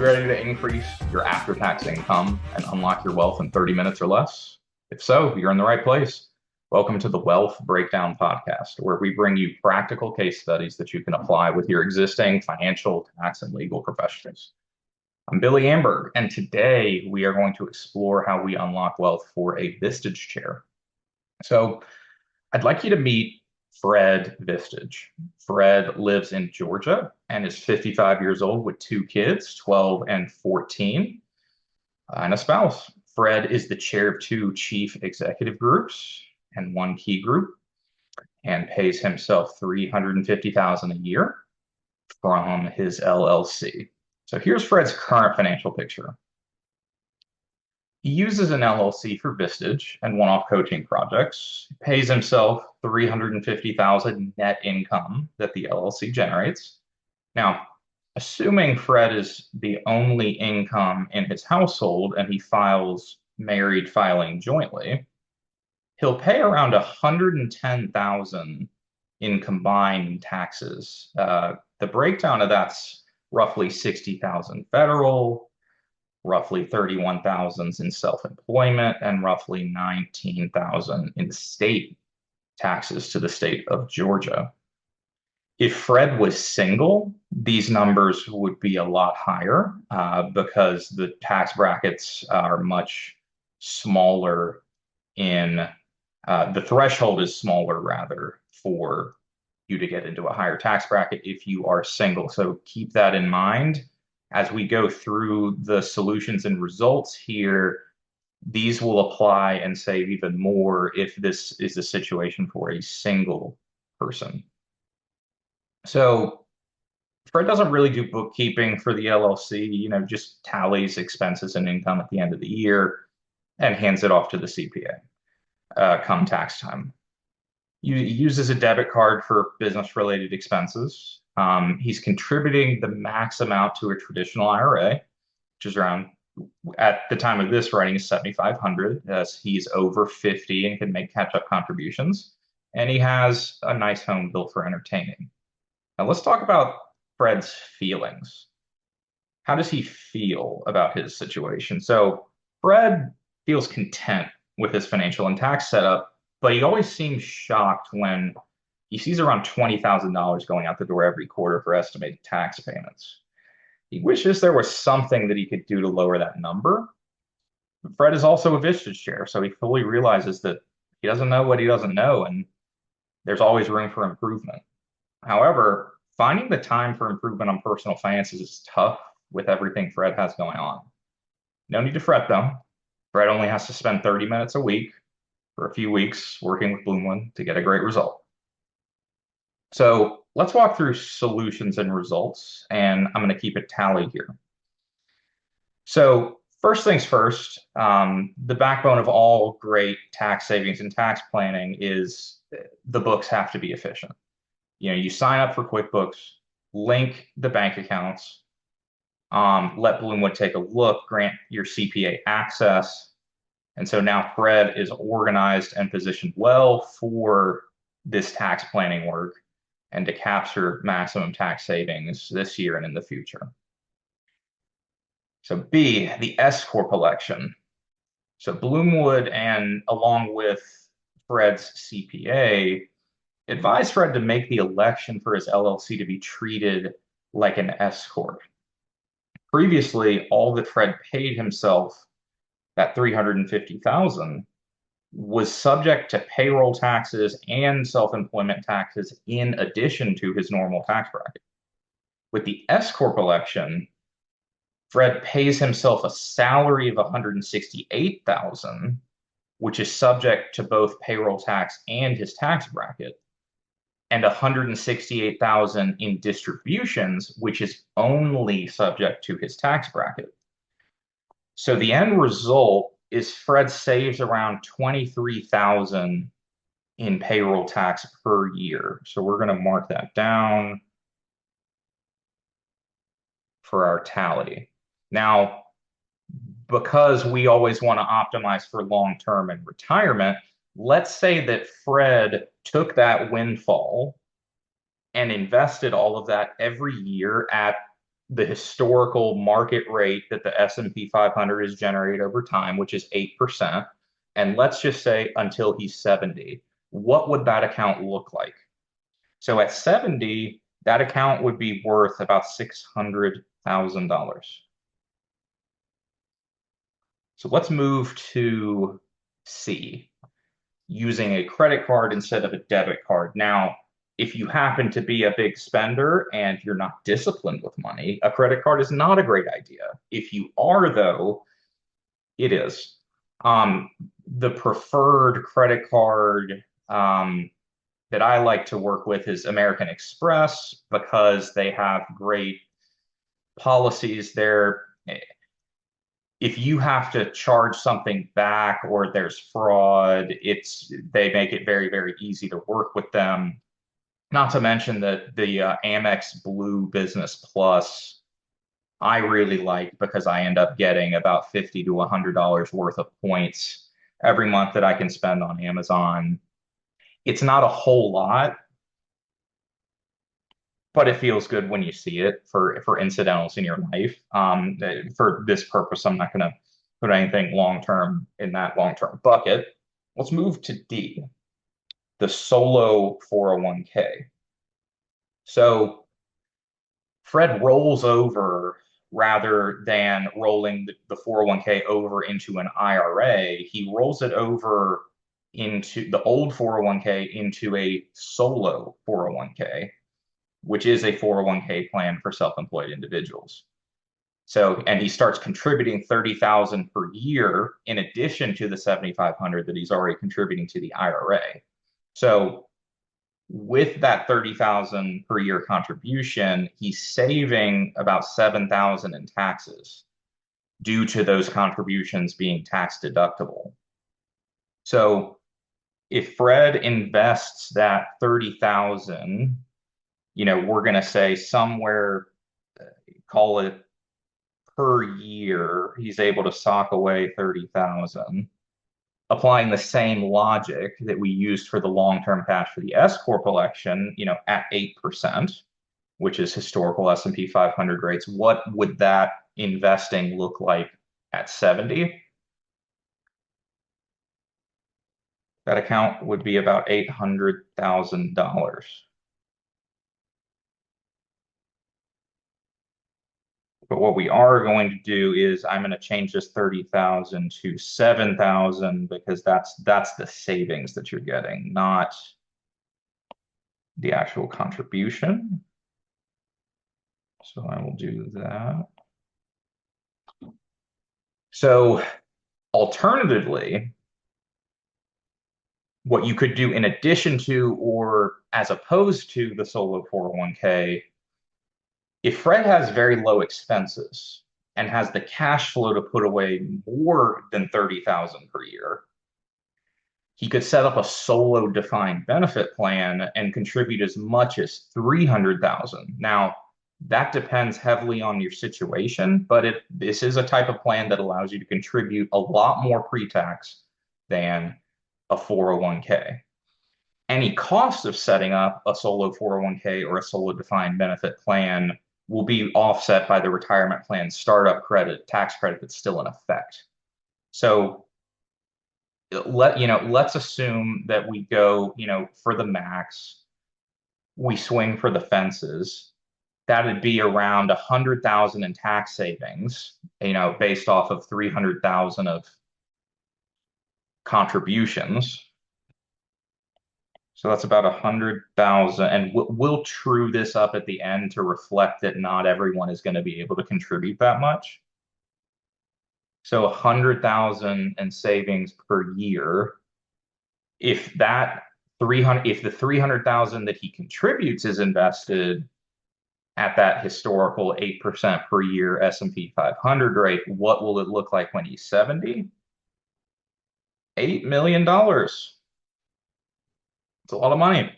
You ready to increase your after-tax income and unlock your wealth in 30 minutes or less? If so, you're in the right place. Welcome to the Wealth Breakdown Podcast, where we bring you practical case studies that you can apply with your existing financial, tax, and legal professionals. I'm Billy Amberg, and today we are going to explore how we unlock wealth for a Vistage chair. So I'd like you to meet Fred Vistage. Fred lives in Georgia and is 55 years old with two kids, 12 and 14, and a spouse. Fred is the chair of two chief executive groups and one key group, and pays himself $350,000 a year from his LLC. So here's Fred's current financial picture. He uses an LLC for Vistage and one-off coaching projects, pays himself $350,000 net income that the LLC generates. Now, assuming Fred is the only income in his household and he files married filing jointly, he'll pay around $110,000 in combined taxes. The breakdown of that's roughly $60,000 federal, roughly $31,000 in self-employment, and roughly $19,000 in state taxes to the state of Georgia. If Fred was single, these numbers would be a lot higher because the tax brackets are much smaller the threshold is smaller rather for you to get into a higher tax bracket if you are single. So keep that in mind. As we go through the solutions and results here, these will apply and save even more if this is a situation for a single person. So Fred doesn't really do bookkeeping for the LLC, just tallies expenses and income at the end of the year and hands it off to the CPA come tax time. He uses a debit card for business-related expenses. He's contributing the max amount to a traditional IRA, which is around, at the time of this writing, is $7,500, as he's over 50 and can make catch-up contributions. And he has a nice home built for entertaining. Now let's talk about Fred's feelings. How does he feel about his situation? So Fred feels content with his financial and tax setup, but he always seems shocked when he sees around $20,000 going out the door every quarter for estimated tax payments. He wishes there was something that he could do to lower that number. Fred is also a Vistage chair, so he fully realizes that he doesn't know what he doesn't know, and there's always room for improvement. However, finding the time for improvement on personal finances is tough with everything Fred has going on. No need to fret, though. Fred only has to spend 30 minutes a week for a few weeks working with Bloomwood to get a great result. So let's walk through solutions and results, and I'm going to keep it tallied here. So first things first, the backbone of all great tax savings and tax planning is the books have to be efficient. You sign up for QuickBooks, link the bank accounts, let Bloomwood take a look, grant your CPA access. And so now Fred is organized and positioned well for this tax planning work and to capture maximum tax savings this year and in the future. So B, the S Corp election. So Bloomwood, and along with Fred's CPA, advised Fred to make the election for his LLC to be treated like an S Corp. Previously, all that Fred paid himself, that $350,000, was subject to payroll taxes and self-employment taxes in addition to his normal tax bracket. With the S Corp election, Fred pays himself a salary of $168,000, which is subject to both payroll tax and his tax bracket, and $168,000 in distributions, which is only subject to his tax bracket. So the end result is Fred saves around $23,000 in payroll tax per year. So we're going to mark that down for our tally. Now, because we always want to optimize for long-term and retirement, let's say that Fred took that windfall and invested all of that every year at the historical market rate that the S&P 500 has generated over time, which is 8%, and let's just say until he's 70, what would that account look like? So at 70, that account would be worth about $600,000. So let's move to C, using a credit card instead of a debit card. Now, if you happen to be a big spender and you're not disciplined with money, a credit card is not a great idea. If you are, though, it is. The preferred credit card that I like to work with is American Express because they have great policies there. If you have to charge something back or there's fraud, they make it very, very easy to work with them. Not to mention that the Amex Blue Business Plus, I really like because I end up getting about $50 to $100 worth of points every month that I can spend on Amazon. It's not a whole lot, but it feels good when you see it for incidentals in your life. For this purpose, I'm not going to put anything long-term in that long-term bucket. Let's move to D, the solo 401k. So Fred rolls over rather than rolling the 401k over into an IRA. He rolls it over into the old 401k into a solo 401k, which is a 401k plan for self-employed individuals. So, and he starts contributing 30,000 per year in addition to the 7,500 that he's already contributing to the IRA. So with that 30,000 per year contribution, he's saving about 7,000 in taxes due to those contributions being tax deductible. So if Fred invests that 30,000, we're going to say somewhere, call it per year, he's able to sock away 30,000. Applying the same logic that we used for the long-term cash for the S Corp election, at 8%, which is historical S&P 500 rates, what would that investing look like at 70? That account would be about $800,000. But what we are going to do is I'm going to change this 30,000 to 7,000 because that's the savings that you're getting, not the actual contribution. So I will do that. So alternatively, what you could do in addition to or as opposed to the solo 401k, if Fred has very low expenses and has the cash flow to put away more than 30,000 per year, he could set up a solo defined benefit plan and contribute as much as 300,000. Now, that depends heavily on your situation, but this is a type of plan that allows you to contribute a lot more pre-tax than a 401k. Any cost of setting up a solo 401k or a solo defined benefit plan will be offset by the retirement plan startup credit, tax credit that's still in effect. So let's assume that we go, for the max, we swing for the fences. That'd be around 100,000 in tax savings, based off of 300,000 of contributions. So that's about 100,000, and we'll true this up at the end to reflect that not everyone is going to be able to contribute that much. So 100,000 in savings per year. If the 300,000 that he contributes is invested at that historical 8% per year S&P 500 rate, what will it look like when he's 70? $8 million. It's a lot of money.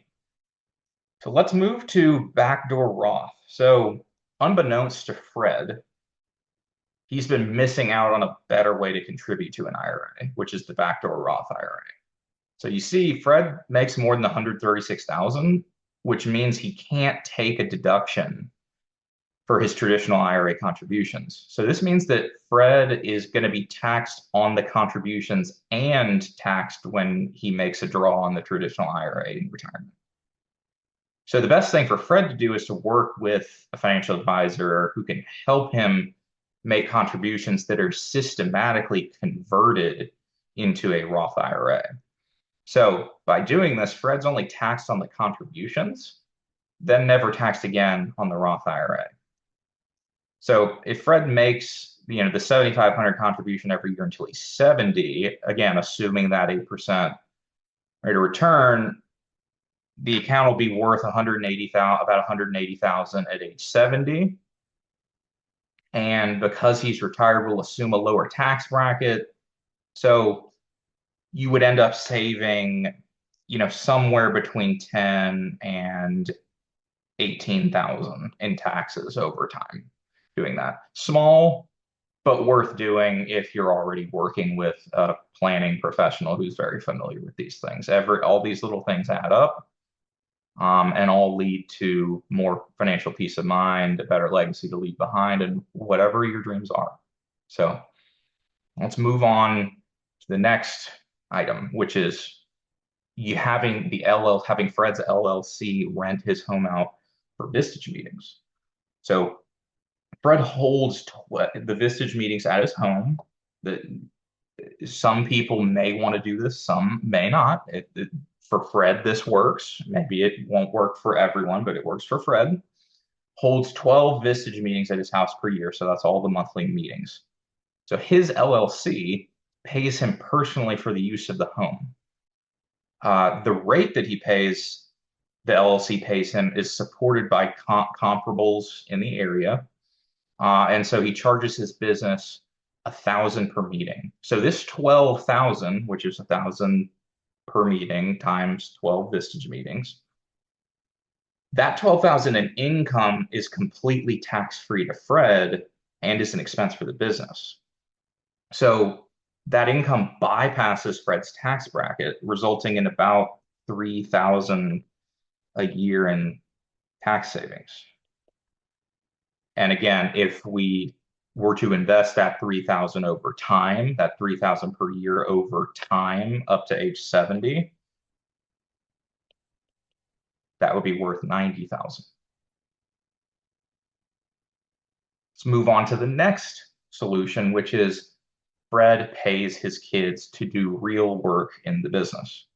So let's move to backdoor Roth. So unbeknownst to Fred, he's been missing out on a better way to contribute to an IRA, which is the backdoor Roth IRA. So you see, Fred makes more than 136,000, which means he can't take a deduction for his traditional IRA contributions. So this means that Fred is going to be taxed on the contributions and taxed when he makes a draw on the traditional IRA in retirement. So the best thing for Fred to do is to work with a financial advisor who can help him make contributions that are systematically converted into a Roth IRA. So by doing this, Fred's only taxed on the contributions, then never taxed again on the Roth IRA. So if Fred makes the 7,500 contribution every year until he's 70, again, assuming that 8% rate of return, the account will be worth about 180,000 at age 70. And because he's retired, we'll assume a lower tax bracket. So you would end up saving, somewhere between 10 and 18,000 in taxes over time doing that. Small, but worth doing if you're already working with a planning professional who's very familiar with these things. All these little things add up, and all lead to more financial peace of mind, a better legacy to leave behind, and whatever your dreams are. So let's move on to the next item, which is having Fred's LLC rent his home out for Vistage meetings. So Fred holds the Vistage meetings at his home. Some people may want to do this, some may not. For Fred, this works. Maybe it won't work for everyone, but it works for Fred. Holds 12 Vistage meetings at his house per year, so that's all the monthly meetings. So his LLC pays him personally for the use of the home. The rate that the LLC pays him is supported by comparables in the area. And so he charges his business $1,000 per meeting. So this 12,000, which is 1,000 per meeting times 12 Vistage meetings, that 12,000 in income is completely tax-free to Fred and is an expense for the business. So that income bypasses Fred's tax bracket, resulting in about 3,000 a year in tax savings. And again, if we were to invest that 3,000 over time, that 3,000 per year over time up to age 70, that would be worth 90,000. Let's move on to the next solution, which is Fred pays his kids to do real work in the business.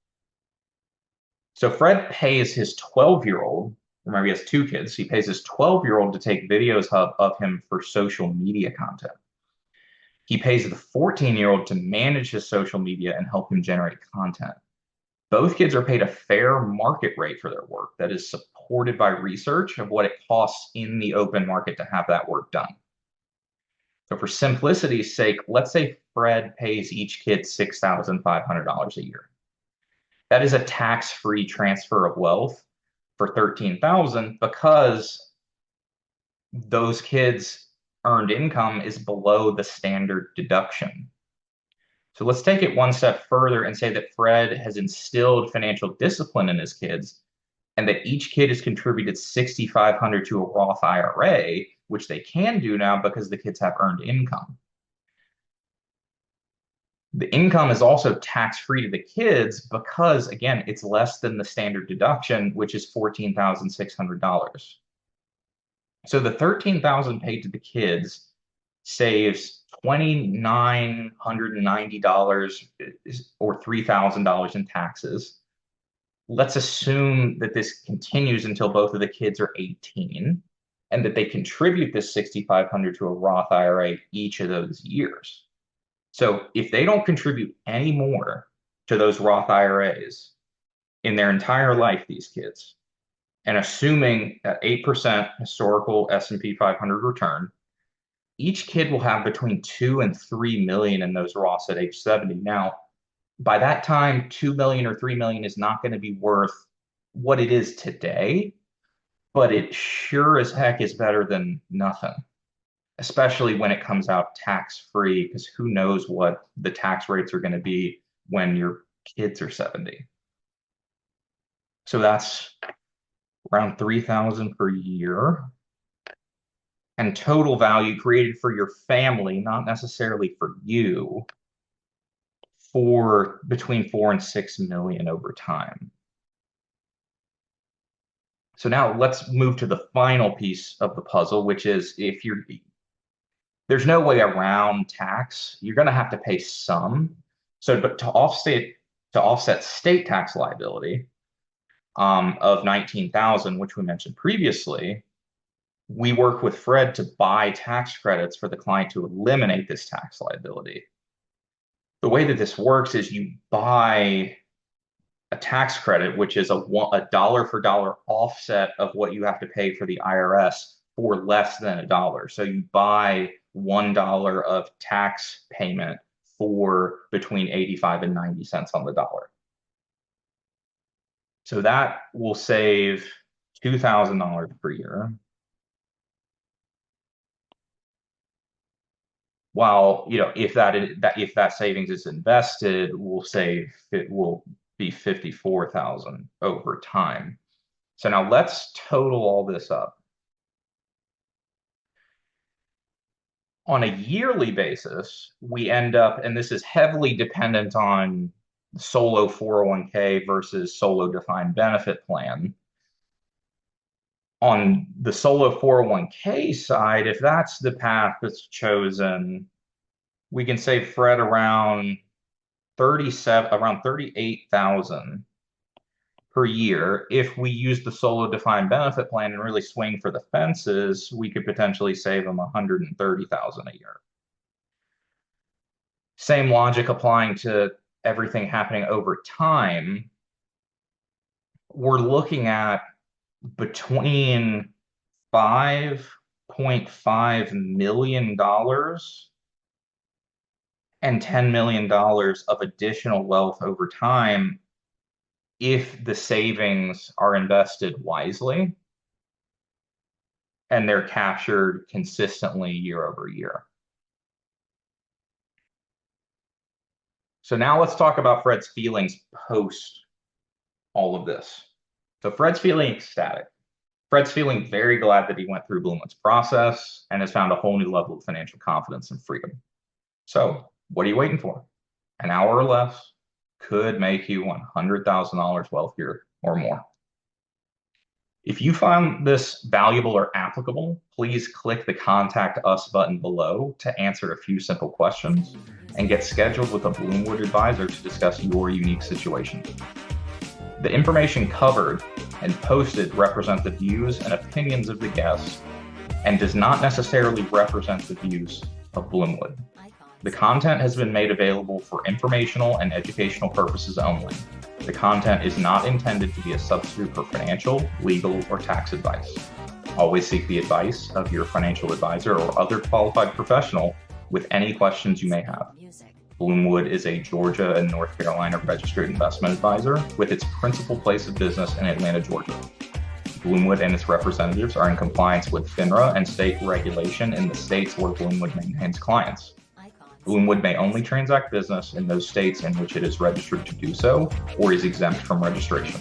So Fred pays his 12-year-old, remember he has two kids, he pays his 12-year-old to take videos of him for social media content. He pays the 14-year-old to manage his social media and help him generate content. Both kids are paid a fair market rate for their work that is supported by research of what it costs in the open market to have that work done. So for simplicity's sake, let's say Fred pays each kid $6,500 a year. That is a tax-free transfer of wealth for $13,000 because those kids' earned income is below the standard deduction. So let's take it one step further and say that Fred has instilled financial discipline in his kids and that each kid has contributed $6,500 to a Roth IRA, which they can do now because the kids have earned income. The income is also tax-free to the kids because, again, it's less than the standard deduction, which is $14,600. So the $13,000 paid to the kids saves $2,990 or $3,000 in taxes. Let's assume that this continues until both of the kids are 18 and that they contribute this $6,500 to a Roth IRA each of those years. So if they don't contribute any more to those Roth IRAs in their entire life, these kids, and assuming that 8% historical S&P 500 return, each kid will have between 2 and 3 million in those Roths at age 70. Now, by that time, 2 million or 3 million is not going to be worth what it is today, but it sure as heck is better than nothing, especially when it comes out tax-free, because who knows what the tax rates are going to be when your kids are 70. So that's around 3,000 per year. and total value created for your family, not necessarily for you, for between 4 and 6 million over time. So now let's move to the final piece of the puzzle, which is there's no way around tax. You're going to have to pay some. So, but to offset state tax liability of 19,000, which we mentioned previously, we work with Fred to buy tax credits for the client to eliminate this tax liability. The way that this works is you buy a tax credit, which is a dollar for dollar offset of what you have to pay for the IRS for less than $1. So you buy $1 of tax payment for between 85 and 90 cents on the dollar. So that will save $2,000 per year. While, if that savings is invested, it will be 54,000 over time. So now let's total all this up. On a yearly basis, we end up, and this is heavily dependent on solo 401k versus solo defined benefit plan. On the solo 401k side, if that's the path that's chosen, we can save Fred around 38,000 per year. If we use the solo defined benefit plan and really swing for the fences, we could potentially save them 130,000 a year. Same logic applying to everything happening over time. We're looking at between $5.5 million and $10 million of additional wealth over time if the savings are invested wisely and they're captured consistently year over year. So now let's talk about Fred's feelings post all of this. So Fred's feeling ecstatic. Fred's feeling very glad that he went through Bloomwood's process and has found a whole new level of financial confidence and freedom. So what are you waiting for? An hour or less could make you $100,000 wealthier or more. If you found this valuable or applicable, please click the Contact Us button below to answer a few simple questions and get scheduled with a Bloomwood advisor to discuss your unique situation. The information covered and posted represent the views and opinions of the guests and does not necessarily represent the views of Bloomwood. The content has been made available for informational and educational purposes only. The content is not intended to be a substitute for financial, legal, or tax advice. Always seek the advice of your financial advisor or other qualified professional with any questions you may have. Bloomwood is a Georgia and North Carolina registered investment advisor with its principal place of business in Atlanta, Georgia. Bloomwood and its representatives are in compliance with FINRA and state regulation in the states where Bloomwood maintains clients. Bloomwood may only transact business in those states in which it is registered to do so or is exempt from registration.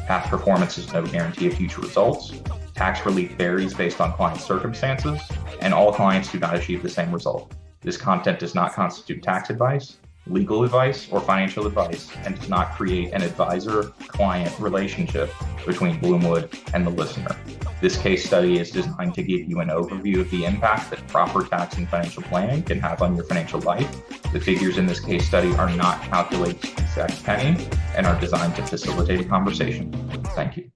Past performance is no guarantee of future results. Tax relief varies based on client circumstances, and all clients do not achieve the same result. This content does not constitute tax advice, legal advice, or financial advice, and does not create an advisor-client relationship between Bloomwood and the listener. This case study is designed to give you an overview of the impact that proper tax and financial planning can have on your financial life. The figures in this case study are not calculated to the exact penny and are designed to facilitate a conversation. Thank you.